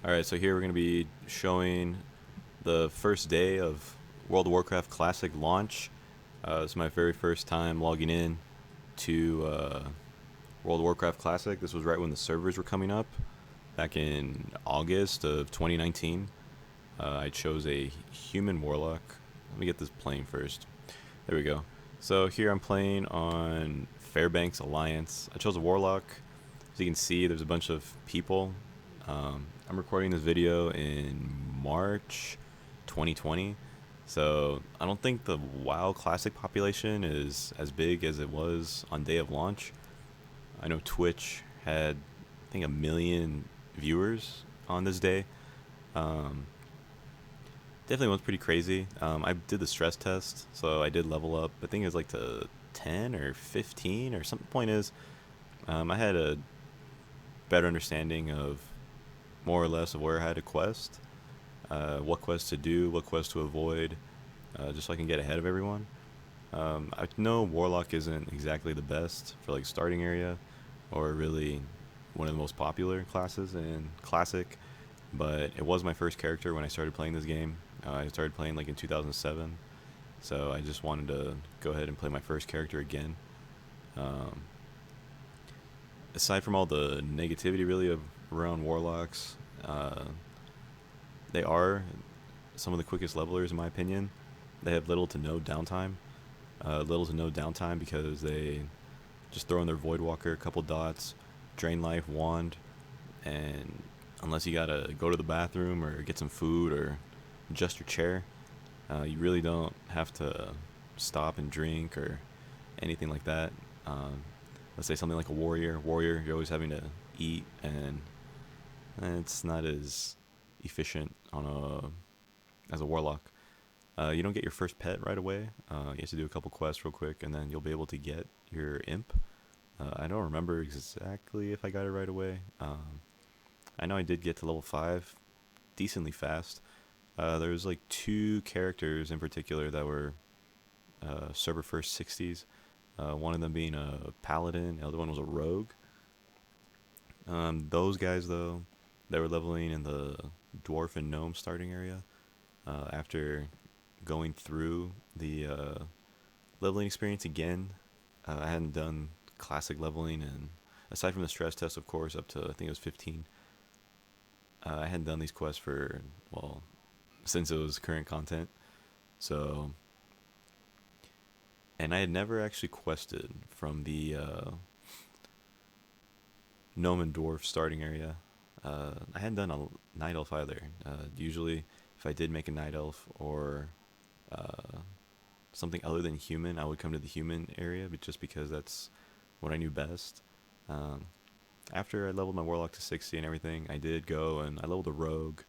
Alright, so here we're going to be showing the first day of World of Warcraft Classic launch. It's my very first time logging in to World of Warcraft Classic. This was right when the servers were coming up, back in August of 2019. I chose a human Warlock. Let me get this playing first. There we go. So here I'm playing on Fairbanks Alliance. I chose a Warlock. As you can see, there's a bunch of people. I'm recording this video in March 2020, so I don't think the WoW Classic population is as big as it was on day of launch. I know Twitch had, I think, 1 million viewers on this day. Um, Definitely was pretty crazy. I did the stress test, so I did level up. I think it was like to 10 or 15 or something. Point is, I had a better understanding of more or less of where I had to quest, what quests to do, what quests to avoid, just so I can get ahead of everyone. I know Warlock isn't exactly the best for like starting area, or really one of the most popular classes in Classic, but it was my first character when I started playing this game. I started playing like in 2007, so I just wanted to go ahead and play my first character again. Um, Aside from all the negativity really around Warlocks, they are some of the quickest levelers in my opinion. They have little to no downtime. Little to no downtime because they just throw in their Voidwalker, a couple dots, Drain Life, Wand, and unless you gotta go to the bathroom or get some food or adjust your chair, you really don't have to stop and drink or anything like that. Um, let's say something like a warrior, you're always having to eat, and it's not as efficient on as a warlock. You don't get your first pet right away. You have to do a couple quests real quick, and then you'll be able to get your imp. I don't remember exactly if I got it right away. I know I did get to level 5 decently fast. There was like two characters in particular that were server first 60s. One of them being a paladin, the other one was a rogue. Those guys, though, they were leveling in the dwarf and gnome starting area. After going through the leveling experience again, I hadn't done classic leveling, and aside from the stress test, of course, up to I think it was 15, I hadn't done these quests for, well, since it was current content. So, and I had never actually quested from the gnome and dwarf starting area. I hadn't done a night elf either. Usually, if I did make a night elf or uh, something other than human, I would come to the human area, but just because that's what I knew best. Um, After I leveled my warlock to 60 and everything, I did go and I leveled a rogue.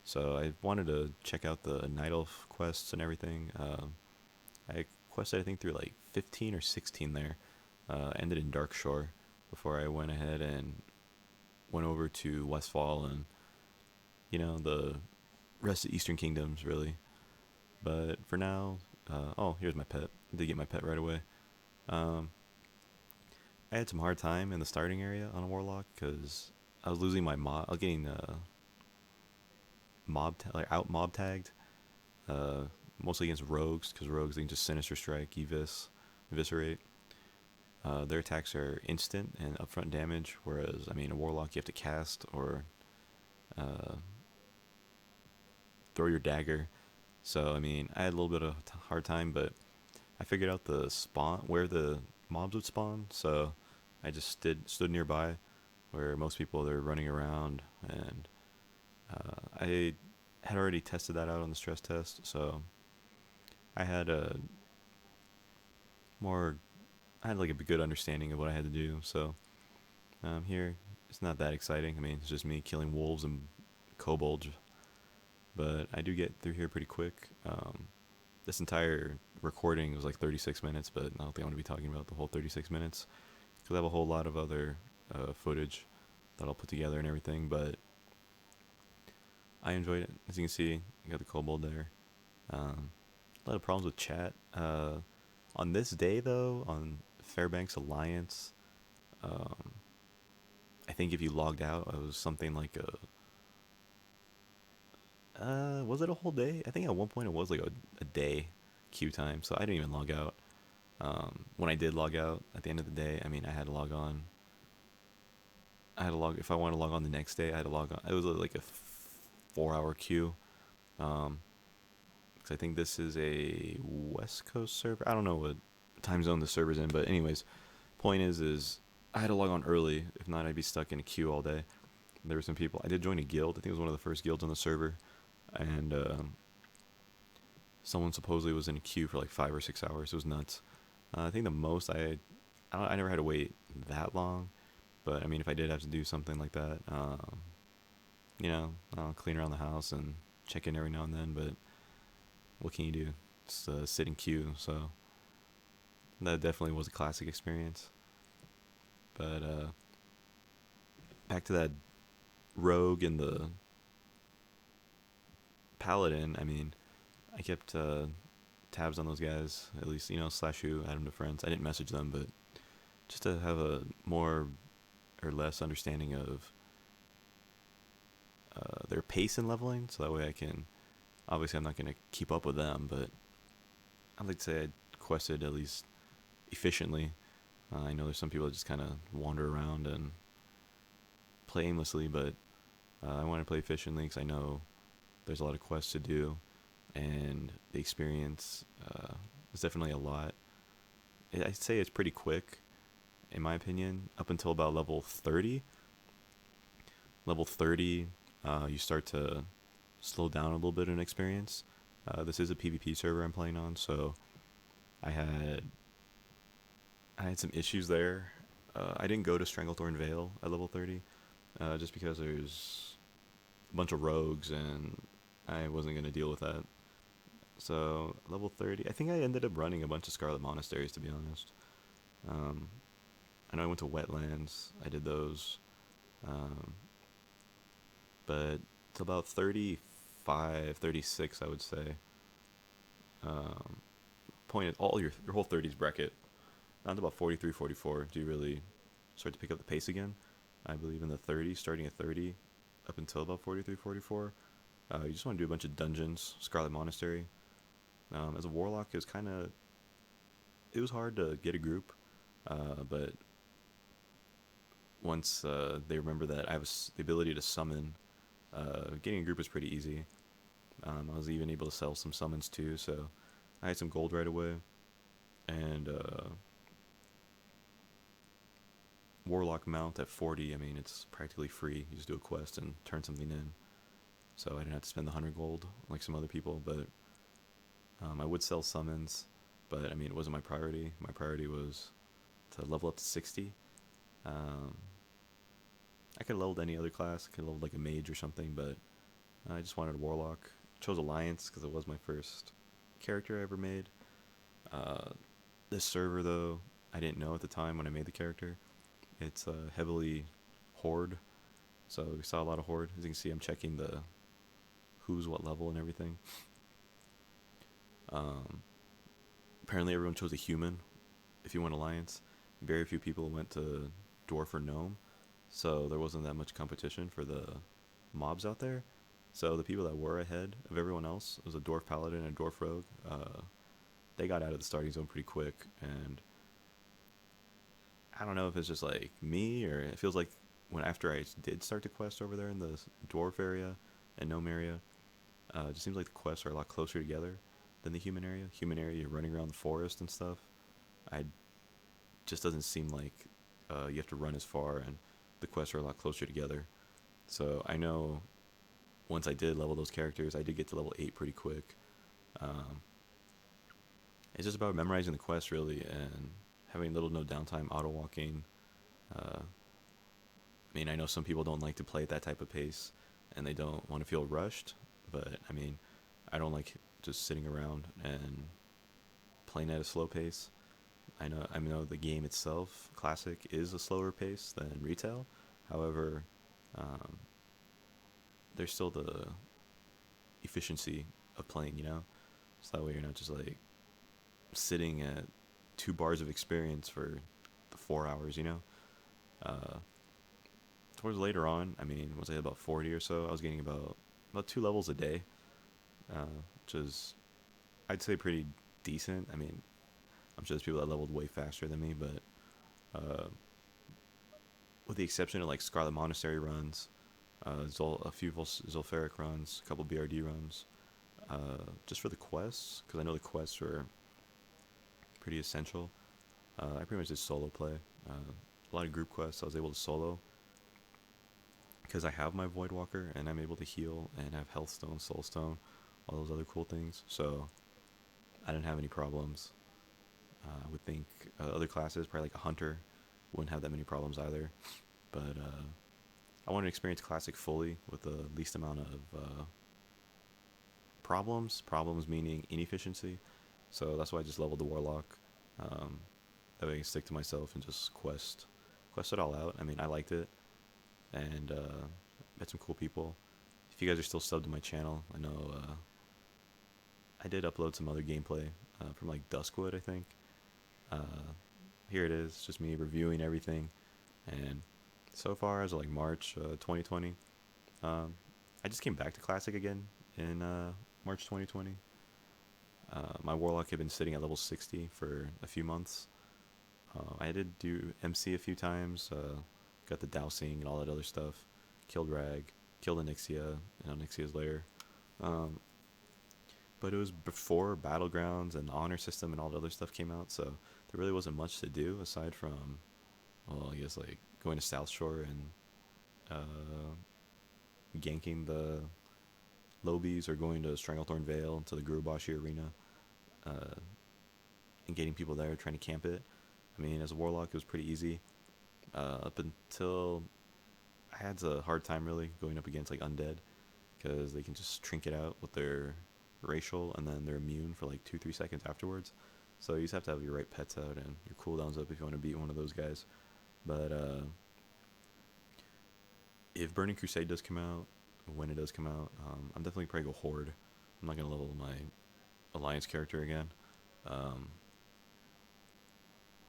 So I wanted to check out the night elf quests and everything. I quested I think through like 15 or 16 there. Ended in Darkshore before I went ahead and went over to Westfall and the rest of Eastern Kingdoms really. But for now, oh, here's my pet. I did get my pet right away. Um, I had some hard time in the starting area on a warlock because I was losing my mob. I was getting like out mob tagged, uh, mostly against rogues because rogues they can just sinister strike, eviscerate. Their attacks are instant and upfront damage, whereas I mean a warlock you have to cast or uh, throw your dagger. So I mean I had a little bit of a hard time, but I figured out the spawn where the mobs would spawn. So I just stood nearby where most people they're running around, and I had already tested that out on the stress test. So I had a more I had like a good understanding of what I had to do. So here it's not that exciting. I mean it's just me killing wolves and kobolds, but I do get through here pretty quick. This entire recording was like 36 minutes, but I don't think I want to be talking about the whole 36 minutes because I have a whole lot of other footage that I'll put together and everything. But I enjoyed it. As you can see, I got the kobold there. A lot of problems with chat. On this day, though, on Fairbanks Alliance, um, I think if you logged out, it was something like a Was it a whole day? I think at one point it was like a day queue time, so I didn't even log out. When I did log out at the end of the day, I mean, I had to log on. I had to log if I wanted to log on the next day. I had to log on. It was like a 4 hour queue. Um, because I think this is a West Coast server. I don't know what time zone the server's in, but anyways, point is I had to log on early. If not, I'd be stuck in a queue all day. There were some people. I did join a guild. I think it was one of the first guilds on the server, and someone supposedly was in a queue for like 5 or 6 hours. It was nuts. I think the most I never had to wait that long, but I mean, if I did have to do something like that, I'll clean around the house and check in every now and then. But what can you do? Just sit in queue. So that definitely was a classic experience. But back to that rogue and the paladin. I mean, I kept tabs on those guys. At least slash who add them to friends. I didn't message them, but just to have a more or less understanding of their pace and leveling, so that way I can. Obviously, I'm not going to keep up with them, but I'd like to say I quested at least efficiently. I know there's some people that just kind of wander around and play aimlessly, but I want to play efficiently because I know there's a lot of quests to do, and the experience is definitely a lot. I'd say it's pretty quick, in my opinion, up until about level 30. Level 30, you start to slow down a little bit in experience. This is a PvP server I'm playing on, so I had I had some issues there. I didn't go to Stranglethorn Vale at level 30, just because there's a bunch of rogues and I wasn't gonna deal with that. So level 30, I think I ended up running a bunch of Scarlet Monasteries, to be honest. Um, I know I went to Wetlands. I did those, um, but it's about 35, 36, I would say. Um, Point is, all your whole 30s bracket, down to about 43, 44, do you really start to pick up the pace again. I believe in the 30s, starting at 30, up until about 43, 44. You just want to do a bunch of dungeons, Scarlet Monastery. As a Warlock, it was hard to get a group, but once they remember that I have the ability to summon, getting a group was pretty easy. I was even able to sell some summons too, so I had some gold right away. And Warlock mount at 40, I mean, it's practically free. You just do a quest and turn something in. So I didn't have to spend the 100 gold like some other people, but I would sell summons, but I mean, it wasn't my priority. My priority was to level up to 60. Um, I could have leveled any other class. I could have leveled like a mage or something, but I just wanted a Warlock. Chose Alliance because it was my first character I ever made. Uh, this server, though, I didn't know at the time when I made the character. It's heavily Horde, so we saw a lot of Horde. As you can see, I'm checking the who's what level and everything. Um, Apparently, everyone chose a human if you went Alliance. Very few people went to Dwarf or Gnome, so there wasn't that much competition for the mobs out there. So the people that were ahead of everyone else, it was a Dwarf Paladin and a Dwarf Rogue. They got out of the starting zone pretty quick, and I don't know if it's just like me or it feels like when after I did start to quest over there in the Dwarf area and Gnome area, it just seems like the quests are a lot closer together than the human area. Human area, you're running around the forest and stuff. I just doesn't seem like you have to run as far, and the quests are a lot closer together. So I know once I did level those characters, I did get to level 8 pretty quick. Um, it's just about memorizing the quest really and having little no downtime, auto walking. I mean, I know some people don't like to play at that type of pace, and they don't want to feel rushed. But I mean, I don't like just sitting around and playing at a slow pace. I know the game itself, classic, is a slower pace than retail. However, um, there's still the efficiency of playing, So that way you're not just like sitting at 2 bars of experience for the 4 hours, Uh, Towards later on, I mean, was I about 40 or so? I was getting about 2 levels a day. which is, I'd say, pretty decent. I mean, I'm sure there's people that leveled way faster than me, but uh, with the exception of like Scarlet Monastery runs, a few Zulfaric runs, a couple BRD runs, just for the quests, because I know the quests were pretty essential. I pretty much did solo play. A lot of group quests I was able to solo because I have my Void Walker and I'm able to heal and have Health Stone, Soul Stone, all those other cool things. So I didn't have any problems. I would think other classes, probably like a Hunter, wouldn't have that many problems either. But I wanted to experience Classic fully with the least amount of problems. Problems meaning inefficiency. So that's why I just leveled the Warlock. Um, that way I can stick to myself and just quest it all out. I mean, I liked it, and met some cool people. If you guys are still subbed to my channel, I know I did upload some other gameplay from like Duskwood, I think. Uh, Here it is, just me reviewing everything. And so far as like March 2020, um, I just came back to Classic again in March 2020. My Warlock had been sitting at level 60 for a few months. I did do MC a few times, got the dowsing and all that other stuff. Killed Rag, killed Onyxia in Onyxia's lair. Um, but it was before Battlegrounds and the honor system and all the other stuff came out, so there really wasn't much to do aside from, well, I guess like going to South Shore and uh, ganking the Lobies or going to Stranglethorn Vale to the Gurubashi Arena uh, and getting people there trying to camp it. I mean, as a Warlock, it was pretty easy up until I had a hard time really going up against like Undead because they can just trinket out with their racial and then they're immune for like 2-3 seconds afterwards. So you just have to have your right pets out and your cooldowns up if you want to beat one of those guys. But if Burning Crusade does come out, when it does come out, I'm definitely probably go Horde. I'm not gonna level my Alliance character again. Um,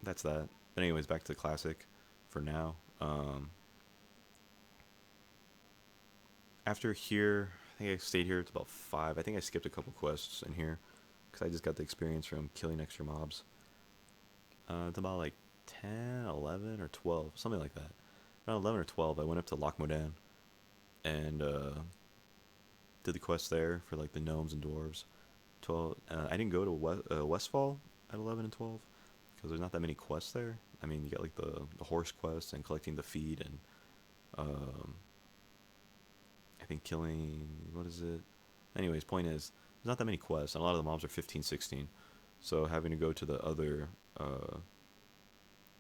that's that. But anyways, back to the Classic for now. After here, I think I stayed here. It's about 5. I think I skipped a couple quests in here because I just got the experience from killing extra mobs. It's about like 10, 11, or 12, something like that. Around 11 or 12, I went up to Loch Modan and did the quest there for like the gnomes and dwarves. 12. I didn't go to Westfall at 11 and 12 because there's not that many quests there. I mean, you got like the horse quest and collecting the feed and um, I think killing, what is it? Anyways, point is there's not that many quests and a lot of the mobs are 15, 16. So having to go to the other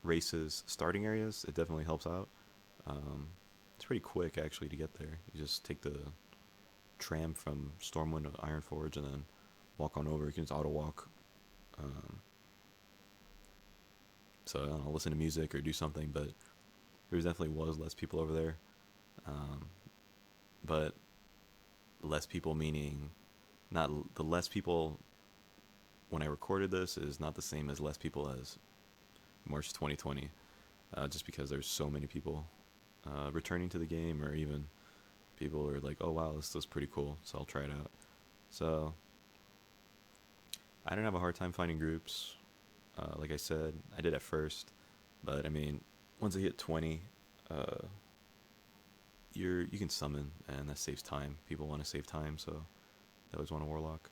races starting areas, it definitely helps out. Um, it's pretty quick actually to get there. You just take the tram from Stormwind to Ironforge and then walk on over. You can just auto walk. Um, so I don't know, listen to music or do something. But there definitely was less people over there. Um, but less people meaning not the less people when I recorded this is not the same as less people as March 2020. Just because there's so many people returning to the game, or even people are like, "Oh wow, this looks pretty cool," so I'll try it out. So I didn't have a hard time finding groups. Like I said, I did at first, but I mean, once I hit 20, uh, you can summon, and that saves time. People want to save time, so they always want a Warlock.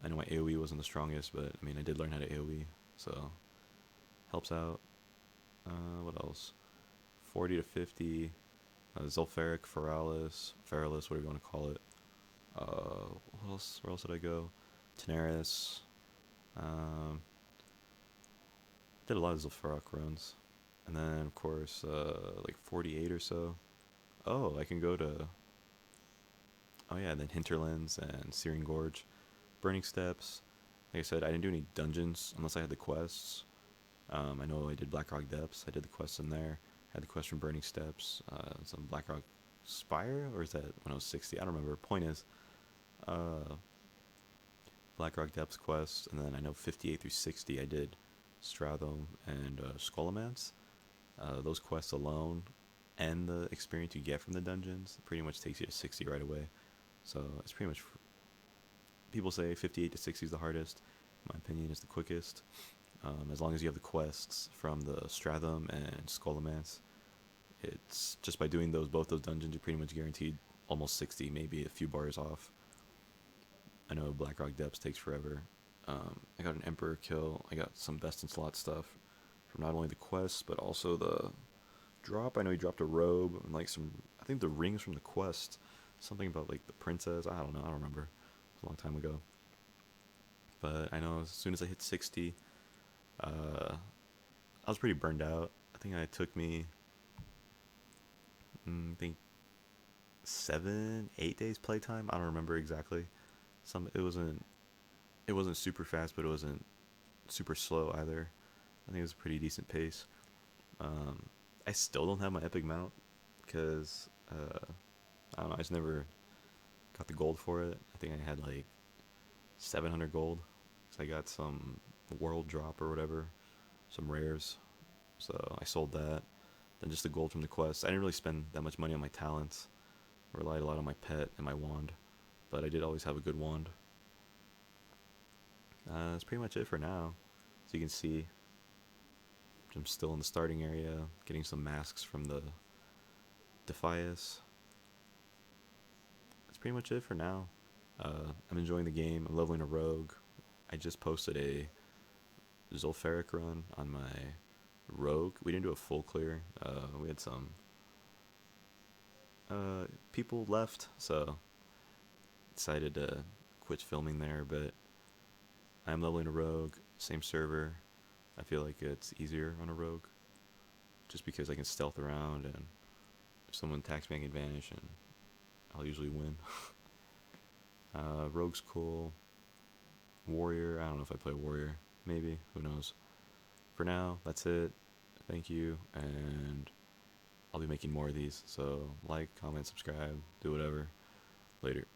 I know my AoE wasn't the strongest, but I mean, I did learn how to AoE, so helps out. What else? 40 to 50. Zulfaric, Feralis, whatever you want to call it. What else? Where else did I go? Tenaris. Um, did a lot of Zulfaric runs, and then of course like 48 or so. Oh, I can go to. Oh yeah, then Hinterlands and Searing Gorge, Burning Steps. Like I said, I didn't do any dungeons unless I had the quests. I know I did Blackrock Depths. I did the quests in there. I had the quest from Burning Steps. Some Blackrock Spire, or is that when I was 60? I don't remember. Point is, uh, Blackrock Depths quest, and then I know 58 through 60 I did Stratham and Skullomance. Those quests alone and the experience you get from the dungeons pretty much takes you to 60 right away. So it's pretty much People say 58 to 60 is the hardest. My opinion is the quickest. As long as you have the quests from the Stratham and Scholomance, it's just by doing both those dungeons, you're pretty much guaranteed almost 60, maybe a few bars off. I know Blackrock Depths takes forever. I got an Emperor kill. I got some best in slot stuff from not only the quests but also the drop. I know he dropped a robe and like some. I think the rings from the quest. Something about like the princess. I don't know. I don't remember. It was a long time ago. But I know as soon as I hit 60, I was pretty burned out. I think it took me, I think 7, 8 days playtime. I don't remember exactly. It wasn't super fast, but it wasn't super slow either. I think it was a pretty decent pace. Um, I still don't have my epic mount because I don't know. I just never got the gold for it. I think I had like 700 gold. So I got some world drop or whatever, some rares. So I sold that. Then just the gold from the quest. I didn't really spend that much money on my talents. I relied a lot on my pet and my wand, but I did always have a good wand. That's pretty much it for now. As you can see, I'm still in the starting area, getting some masks from the Defias. That's pretty much it for now. I'm enjoying the game. I'm leveling a rogue. I just posted a Zulfaric run on my rogue. We didn't do a full clear. We had some people left, so decided to quit filming there. But I'm leveling a rogue, same server. I feel like it's easier on a rogue, just because I can stealth around, and if someone attacks me, I can vanish, and I'll usually win. Rogue's cool. Warrior, I don't know if I play Warrior. Maybe, who knows. For now, that's it. Thank you, and I'll be making more of these. So, like, comment, subscribe, do whatever. Later.